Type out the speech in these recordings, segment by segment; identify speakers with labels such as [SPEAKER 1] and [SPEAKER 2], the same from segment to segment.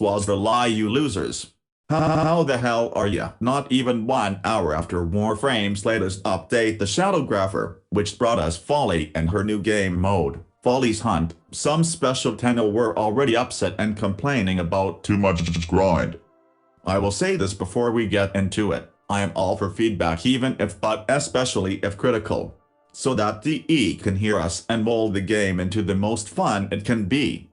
[SPEAKER 1] was the lie, you losers. How the hell are ya? Not even 1 hour after Warframe's latest update, the Shadowgrapher, which brought us Follie and her new game mode, Follies Hunt, some special tenno were already upset and complaining about too much grind. I will say this before we get into it, I am all for feedback, even if but especially if critical, so that DE can hear us and mold the game into the most fun it can be.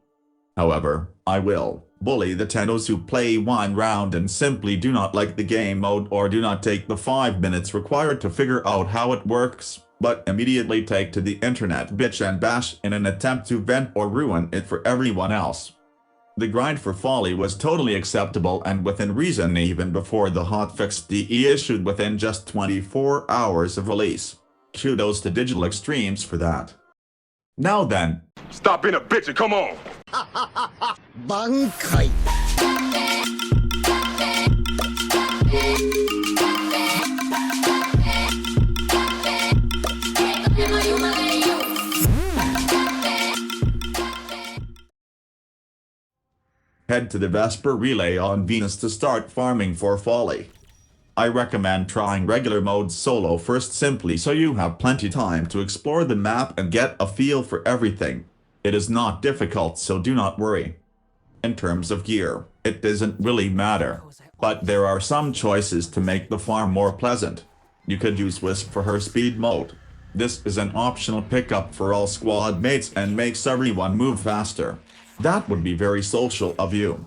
[SPEAKER 1] However, I will bully the tennos who play one round and simply do not like the game mode or do not take the 5 minutes required to figure out how it works, but immediately take to the internet bitch and bash in an attempt to vent or ruin it for everyone else. The grind for Follie was totally acceptable and within reason even before the hotfix DE issued within just 24 hours of release. Kudos to Digital Extremes for that. Now then.
[SPEAKER 2] Stop being a bitch and come on!
[SPEAKER 3] Bankai.
[SPEAKER 1] Head to the Vesper Relay on Venus to start farming for Follie. I recommend trying regular mode solo first simply so you have plenty time to explore the map and get a feel for everything. It is not difficult, so do not worry. In terms of gear, it doesn't really matter, but there are some choices to make the farm more pleasant. You could use Wisp for her speed mode. This is an optional pickup for all squad mates and makes everyone move faster. That would be very social of you.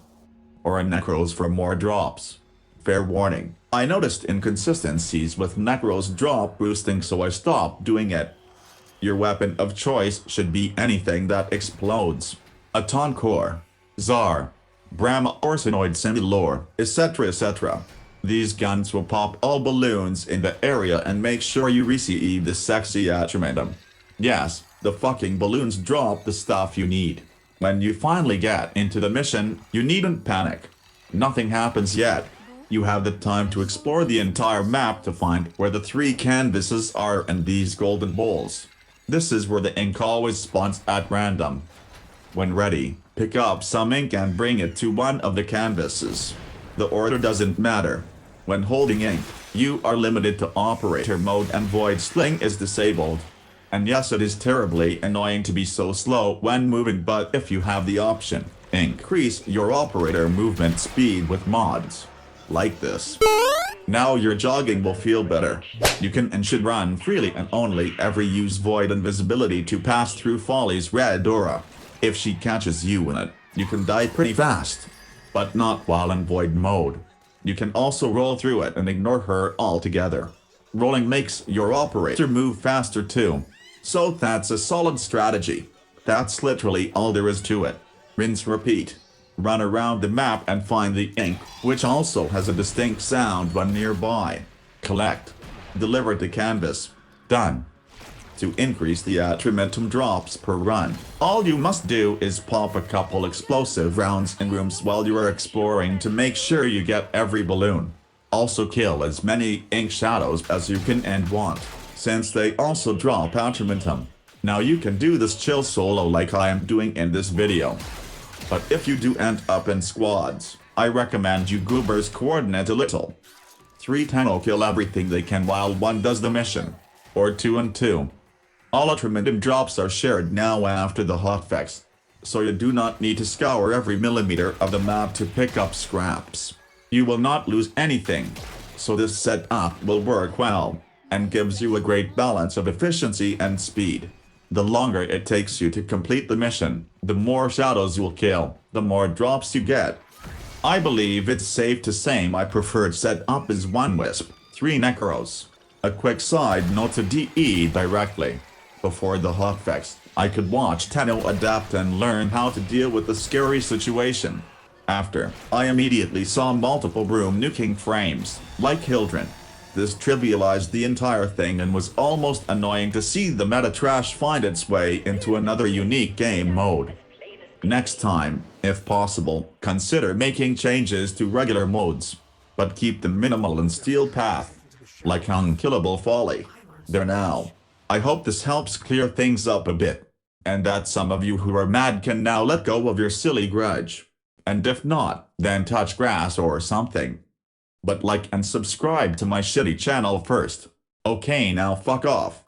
[SPEAKER 1] Or a Necros for more drops. Fair warning, I noticed inconsistencies with Necros drop boosting, so I stopped doing it. Your weapon of choice should be anything that explodes. A Tonkor, Tsar, Brahma Orsinoid Similor, etc. etc. These guns will pop all balloons in the area and make sure you receive the sexy Atramentum. Yes, the fucking balloons drop the stuff you need. When you finally get into the mission, you needn't panic. Nothing happens yet. You have the time to explore the entire map to find where the 3 canvases are and these golden bowls. This is where the ink always spawns at random. When ready, pick up some ink and bring it to one of the canvases. The order doesn't matter. When holding ink, you are limited to operator mode and void sling is disabled. And yes, it is terribly annoying to be so slow when moving, but if you have the option, increase your operator movement speed with mods. Like this. Now your jogging will feel better. You can and should run freely and only ever use void invisibility to pass through Follie's red aura. If she catches you in it, you can die pretty fast. But not while in void mode. You can also roll through it and ignore her altogether. Rolling makes your operator move faster too. So that's a solid strategy. That's literally all there is to it. Rinse repeat. Run around the map and find the ink, which also has a distinct sound when nearby. Collect. Deliver to canvas. Done. To increase the Atramentum drops per run, all you must do is pop a couple explosive rounds in rooms while you are exploring to make sure you get every balloon. Also kill as many ink shadows as you can and want, since they also drop Atramentum. Now you can do this chill solo like I am doing in this video. But if you do end up in squads, I recommend you goobers coordinate a little. 3 tenno kill everything they can while 1 does the mission. Or 2 and 2. All Atramentum drops are shared now after the hotfix, so you do not need to scour every millimeter of the map to pick up scraps. You will not lose anything, so this setup will work well, and gives you a great balance of efficiency and speed. The longer it takes you to complete the mission, the more shadows you'll kill, the more drops you get. I believe it's safe to say my preferred setup is 1 Wisp, 3 Necros. A quick side note to DE directly. Before the hotfix, I could watch Tenno adapt and learn how to deal with the scary situation. After, I immediately saw multiple room nuking frames, like Hildren. This trivialized the entire thing and was almost annoying to see the meta trash find its way into another unique game mode. Next time, if possible, consider making changes to regular modes, but keep them minimal and steal path, like Unkillable Follie. There now. I hope this helps clear things up a bit, and that some of you who are mad can now let go of your silly grudge. and if not, then touch grass or something. But like and subscribe to my shitty channel first. Okay, now fuck off.